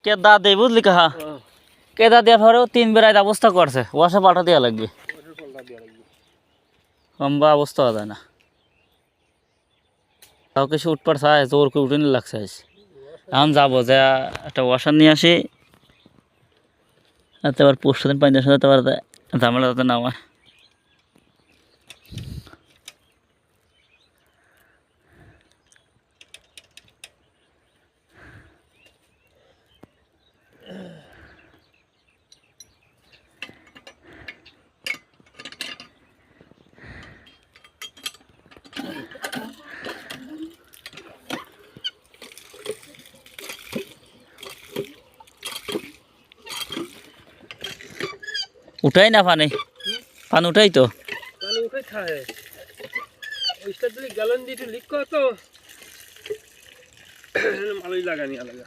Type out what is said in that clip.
কেদা দেই বুঝলি কাহা কেদা দেওয়ার পরেও 3 বেড়ায় অবস্থা করছে ওয়াশা পাল্টা দেওয়া লাগবে লম্বা অবস্থা হয় না তাও কিছু উঠপার চাই জোর করে উঠে লাগছে এখন যাবো যে একটা ওয়াশার নিয়ে আসি যাতে আবার 5 দিন 5 দিন সাথে আবার ঝামেলা যাতে না হয় উঠাই না পানি পানি উঠাই তো পানি উঠে খায় ওইটা দিলে গ্যালন দিয়ে লিক করতো ভালোই লাগানি আলাদা